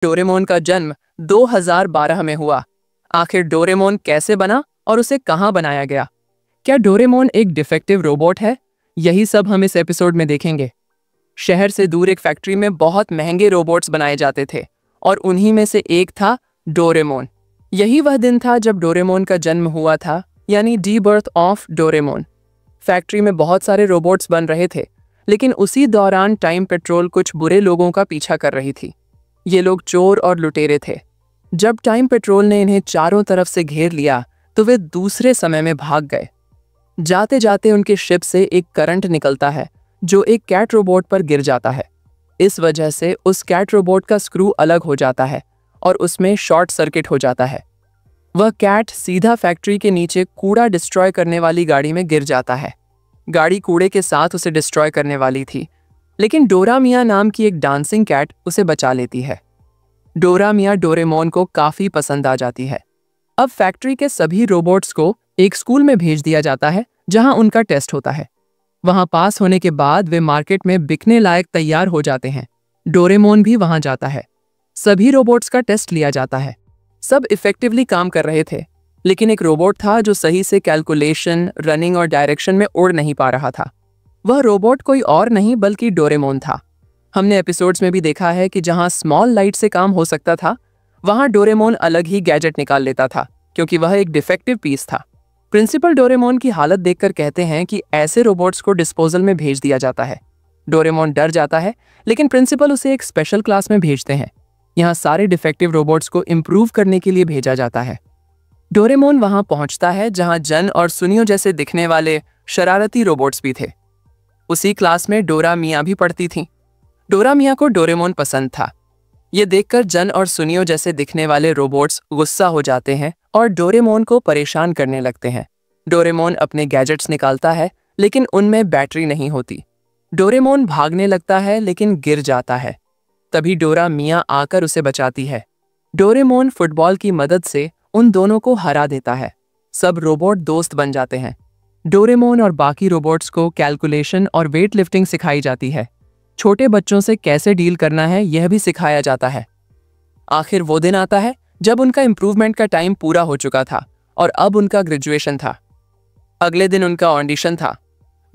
Doraemon का जन्म 2012 में हुआ। आखिर डोरेमोन कैसे बना और उसे कहाँ बनाया गया? क्या डोरेमोन एक डिफेक्टिव रोबोट है? यही सब हम इस एपिसोड में देखेंगे। शहर से दूर एक फैक्ट्री में बहुत महंगे रोबोट्स बनाए जाते थे और उन्हीं में से एक था डोरेमोन। यही वह दिन था जब डोरेमोन का जन्म हुआ था, यानी D birth of Doraemon. Factory में बहुत सारे रोबोट्स बन रहे थे, लेकिन उसी दौरान टाइम पेट्रोल कुछ बुरे लोगों का पीछा कर रही थी। ये लोग चोर और लुटेरे थे। जब टाइम पेट्रोल ने इन्हें चारों तरफ से घेर लिया तो वे दूसरे समय में भाग गए। जाते जाते उनके शिप से एक करंट निकलता है जो एक कैट रोबोट पर गिर जाता है। इस वजह से उस कैट रोबोट का स्क्रू अलग हो जाता है और उसमें शॉर्ट सर्किट हो जाता है। वह कैट सीधा फैक्ट्री के नीचे कूड़ा डिस्ट्रॉय करने वाली गाड़ी में गिर जाता है। गाड़ी कूड़े के साथ उसे डिस्ट्रॉय करने वाली थी, लेकिन डोरा मिया नाम की एक डांसिंग कैट उसे बचा लेती है। डोरा मिया डोरेमोन को काफी पसंद आ जाती है। अब फैक्ट्री के सभी रोबोट्स को एक स्कूल में भेज दिया जाता है जहां उनका टेस्ट होता है। वहां पास होने के बाद वे मार्केट में बिकने लायक तैयार हो जाते हैं। डोरेमोन भी वहां जाता है। सभी रोबोट्स का टेस्ट लिया जाता है। सब इफेक्टिवली काम कर रहे थे, लेकिन एक रोबोट था जो सही से कैलकुलेशन, रनिंग और डायरेक्शन में उड़ नहीं पा रहा था। वह रोबोट कोई और नहीं बल्कि डोरेमोन था। हमने एपिसोड्स में भी देखा है कि जहां स्मॉल लाइट से काम हो सकता था, वहां डोरेमोन अलग ही गैजेट निकाल लेता था, क्योंकि वह एक डिफेक्टिव पीस था। प्रिंसिपल डोरेमोन की हालत देखकर कहते हैं कि ऐसे रोबोट्स को डिस्पोजल में भेज दिया जाता है। डोरेमोन डर जाता है, लेकिन प्रिंसिपल उसे एक स्पेशल क्लास में भेजते हैं। यहाँ सारे डिफेक्टिव रोबोट्स को इम्प्रूव करने के लिए भेजा जाता है। डोरेमोन वहां पहुंचता है जहां जन और सुनियो जैसे दिखने वाले शरारती रोबोट्स भी थे। उसी क्लास में डोरा मिया भी पढ़ती थी। डोरा मिया को डोरेमोन पसंद था। ये देखकर जन और सुनियो जैसे दिखने वाले रोबोट्स गुस्सा हो जाते हैं और डोरेमोन को परेशान करने लगते हैं। डोरेमोन अपने गैजेट्स निकालता है, लेकिन उनमें बैटरी नहीं होती। डोरेमोन भागने लगता है, लेकिन गिर जाता है। तभी डोरा मिया आकर उसे बचाती है। डोरेमोन फुटबॉल की मदद से उन दोनों को हरा देता है। सब रोबोट दोस्त बन जाते हैं। डोरेमोन और बाकी रोबोट्स को कैलकुलेशन और वेट लिफ्टिंग सिखाई जाती है। छोटे बच्चों से कैसे डील करना है यह भी सिखाया जाता है। आखिर वो दिन आता है जब उनका इम्प्रूवमेंट का टाइम पूरा हो चुका था और अब उनका ग्रेजुएशन था। अगले दिन उनका ऑडिशन था।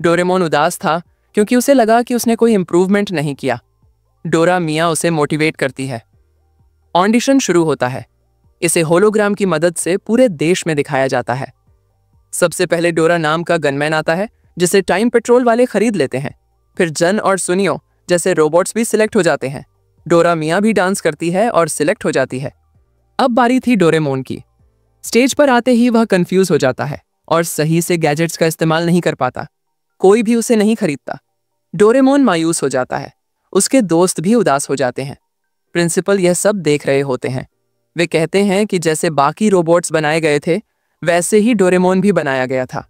डोरेमोन उदास था क्योंकि उसे लगा कि उसने कोई इम्प्रूवमेंट नहीं किया। डोरा मिया उसे मोटिवेट करती है। ऑडिशन शुरू होता है। इसे होलोग्राम की मदद से पूरे देश में दिखाया जाता है। सबसे पहले डोरा नाम का गनमैन आता है, जिसे टाइम पेट्रोल वाले खरीद लेते हैं। फिर जन और सुनियो जैसे रोबोट्स भी सिलेक्ट हो जाते हैं। डोरा मिया भी डांस करती है और सिलेक्ट हो जाती है। अब बारी थी डोरेमोन की। स्टेज पर आते ही वह कंफ्यूज हो जाता है और सही से गैजेट्स का इस्तेमाल नहीं कर पाता। कोई भी उसे नहीं खरीदता। डोरेमोन मायूस हो जाता है। उसके दोस्त भी उदास हो जाते हैं। प्रिंसिपल यह सब देख रहे होते हैं। वे कहते हैं कि जैसे बाकी रोबोट्स बनाए गए थे, वैसे ही डोरेमोन भी बनाया गया था,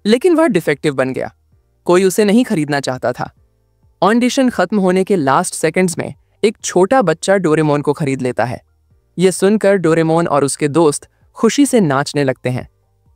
लेकिन वह डिफेक्टिव बन गया। कोई उसे नहीं खरीदना चाहता था। ऑडिशन खत्म होने के लास्ट सेकंड्स में एक छोटा बच्चा डोरेमोन को खरीद लेता है। यह सुनकर डोरेमोन और उसके दोस्त खुशी से नाचने लगते हैं।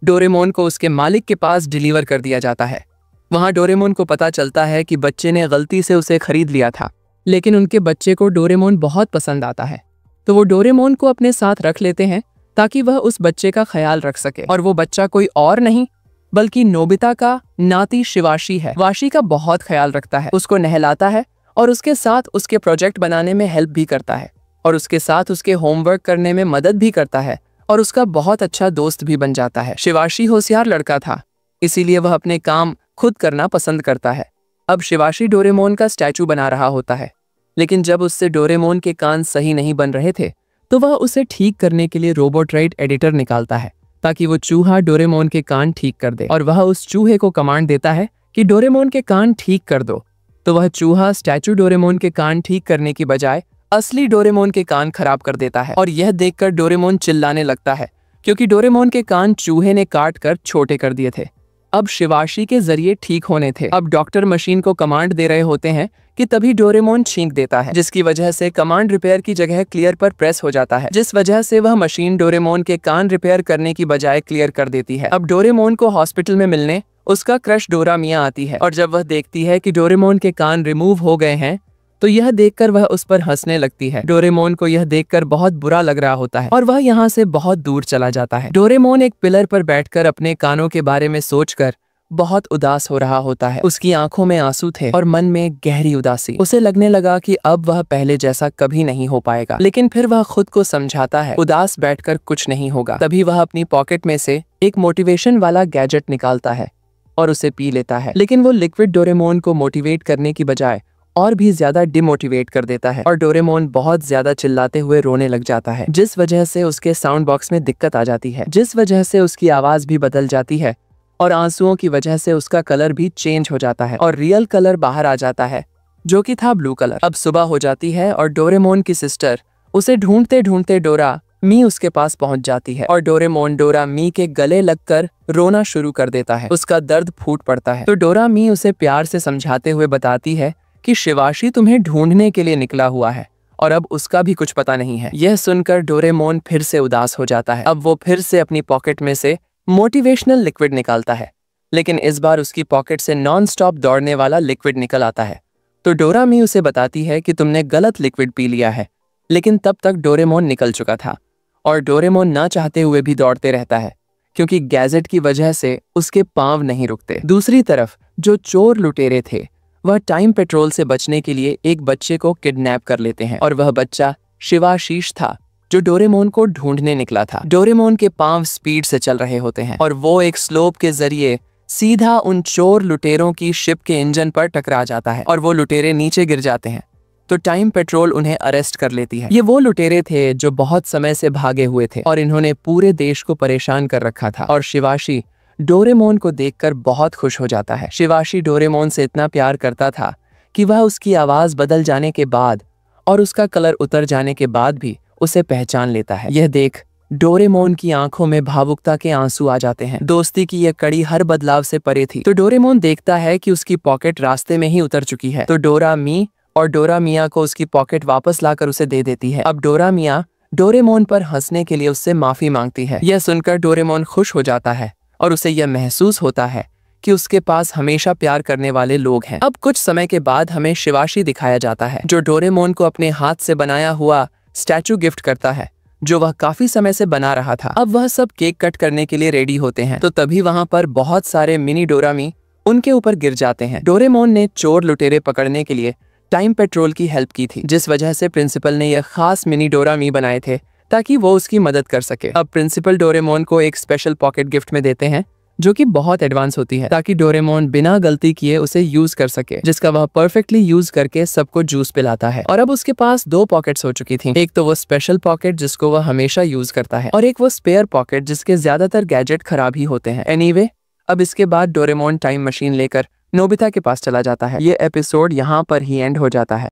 डोरेमोन को उसके मालिक के पास डिलीवर कर दिया जाता है। वहां डोरेमोन को पता चलता है कि बच्चे ने गलती से उसे खरीद लिया था, लेकिन उनके बच्चे को डोरेमोन बहुत पसंद आता है, तो वो डोरेमोन को अपने साथ रख लेते हैं ताकि वह उस बच्चे का ख्याल रख सके। और वो बच्चा कोई और नहीं बल्कि नोबिता का नाती शिवाशी है। वाशी का बहुत ख्याल रखता है, उसको नहलाता है और उसके साथ उसके प्रोजेक्ट बनाने में हेल्प भी करता है और उसके साथ उसके होमवर्क करने में मदद भी करता है और उसका बहुत अच्छा दोस्त भी बन जाता है। शिवाशी होशियार लड़का था, इसीलिए वह अपने काम खुद करना पसंद करता है। अब शिवाशी डोरेमोन का स्टैचू बना रहा होता है, लेकिन जब उससे डोरेमोन के कान सही नहीं बन रहे थे तो वह उसे ठीक करने के लिए रोबोट्राइट एडिटर निकालता है ताकि वो चूहा डोरेमोन के कान ठीक कर दे। और वह उस चूहे को कमांड देता है कि डोरेमोन के कान ठीक कर दो, तो वह चूहा स्टैचू डोरेमोन के कान ठीक करने की बजाय असली डोरेमोन के कान खराब कर देता है। और यह देखकर डोरेमोन चिल्लाने लगता है क्योंकि डोरेमोन के कान चूहे ने काट कर छोटे कर दिए थे। अब शिवाशी के जरिए ठीक होने थे। अब डॉक्टर मशीन को कमांड दे रहे होते हैं कि तभी डोरेमोन छींक देता है, जिसकी वजह से कमांड रिपेयर की जगह क्लियर पर प्रेस हो जाता है, जिस वजह से वह मशीन डोरेमोन के कान रिपेयर करने की बजाय क्लियर कर देती है। अब डोरेमोन को हॉस्पिटल में मिलने उसका क्रश डोरा मिया आती है और जब वह देखती है कि डोरेमोन के कान रिमूव हो गए हैं तो यह देखकर वह उस पर हंसने लगती है। डोरेमोन को यह देखकर बहुत बुरा लग रहा होता है और वह यहाँ से बहुत दूर चला जाता है। डोरेमोन एक पिलर पर बैठकर अपने कानों के बारे में सोचकर बहुत उदास हो रहा होता है। उसकी आंखों में आंसू थे और मन में गहरी उदासी। उसे लगने लगा कि अब वह पहले जैसा कभी नहीं हो पाएगा, लेकिन फिर वह खुद को समझाता है उदास बैठकर कुछ नहीं होगा। तभी वह अपनी पॉकेट में से एक मोटिवेशन वाला गैजेट निकालता है और उसे पी लेता है, लेकिन वो लिक्विड डोरेमोन को मोटिवेट करने की बजाय और भी ज्यादा डिमोटिवेट कर देता है और डोरेमोन बहुत ज्यादा चिल्लाते हुए रोने लग जाता है, जिस वजह से उसके साउंड बॉक्स में दिक्कत आ जाती है, जिस वजह से उसकी आवाज भी बदल जाती है और आंसुओं की वजह से उसका कलर भी चेंज हो जाता है और रियल कलर बाहर आ जाता है, जो कि था ब्लू कलर। अब सुबह हो जाती है और डोरेमोन की सिस्टर उसे ढूंढते ढूंढते डोरा मी उसके पास पहुंच जाती है और डोरेमोन डोरा मी के गले लगकर रोना शुरू कर देता है। उसका दर्द फूट पड़ता है तो डोरा मी उसे प्यार से समझाते हुए बताती है कि शिवाशी तुम्हें ढूंढने के लिए निकला हुआ है और अब उसका भी कुछ पता नहीं है। यह सुनकर डोरेमोन फिर से उदास हो जाता है। अब वो फिर से अपनी पॉकेट में से मोटिवेशनल लिक्विड निकालता है, लेकिन इस बार उसकी पॉकेट से नॉन स्टॉप दौड़ने वाला लिक्विड निकल आता है। तो डोरा मी उसे बताती है कि तुमने गलत लिक्विड पी लिया है, लेकिन तब तक डोरेमोन निकल चुका था और डोरेमोन ना चाहते हुए भी दौड़ते रहता है क्योंकि गैजेट की वजह से उसके पांव नहीं रुकते। दूसरी तरफ जो चोर लुटेरे थे वह टाइम पेट्रोल से बचने के लिए एक बच्चे को किडनैप कर लेते हैं और वह बच्चा शिवाशीष था जो डोरेमोन को ढूंढने निकला था। डोरेमोन के पांव स्पीड से चल रहे होते हैं और वो एक स्लोप के जरिए सीधा उन चोर लुटेरों की शिप के इंजन पर टकरा जाता है और वो लुटेरे नीचे गिर जाते हैं। तो टाइम पेट्रोल उन्हें अरेस्ट कर लेती है। ये वो लुटेरे थे जो बहुत समय से भागे हुए थे और इन्होंने पूरे देश को परेशान कर रखा था और शिवाशी डोरेमोन को देखकर बहुत खुश हो जाता है। शिवाशी डोरेमोन से इतना प्यार करता था कि वह उसकी आवाज बदल जाने के बाद और उसका कलर उतर जाने के बाद भी उसे पहचान लेता है। यह देख डोरेमोन की आंखों में भावुकता के आंसू आ जाते हैं। दोस्ती की यह कड़ी हर बदलाव से परे थी। तो डोरेमोन देखता है कि उसकी पॉकेट रास्ते में ही उतर चुकी है, तो डोरा मी और डोरा मिया को उसकी पॉकेट वापस लाकर उसे दे देती है। अब डोरा मिया डोरेमोन पर हंसने के लिए उससे माफी मांगती है। यह सुनकर डोरेमोन खुश हो जाता है और उसे यह महसूस होता है कि उसके पास हमेशा प्यार करने वाले लोग हैं। अब कुछ समय के बाद हमें शिवाशी दिखाया जाता है जो डोरेमोन को अपने हाथ से बनाया हुआ स्टैचू गिफ्ट करता है जो वह काफी समय से बना रहा था। अब वह सब केक कट करने के लिए रेडी होते हैं तो तभी वहां पर बहुत सारे मिनी डोरामी उनके ऊपर गिर जाते हैं। डोरेमोन ने चोर लुटेरे पकड़ने के लिए टाइम पेट्रोल की हेल्प की थी, जिस वजह से प्रिंसिपल ने यह खास मिनी डोरामी बनाए थे ताकि वो उसकी मदद कर सके। अब प्रिंसिपल डोरेमोन को एक स्पेशल पॉकेट गिफ्ट में देते हैं जो कि बहुत एडवांस होती है ताकि डोरेमोन बिना गलती किए उसे यूज कर सके, जिसका वह परफेक्टली यूज करके सबको जूस पिलाता है। और अब उसके पास दो पॉकेट्स हो चुकी थी, एक तो वो स्पेशल पॉकेट जिसको वह हमेशा यूज करता है और एक वो स्पेयर पॉकेट जिसके ज्यादातर गैजेट खराब ही होते हैं। एनीवे, अब इसके बाद डोरेमोन टाइम मशीन लेकर नोबिता के पास चला जाता है। ये एपिसोड यहाँ पर ही एंड हो जाता है।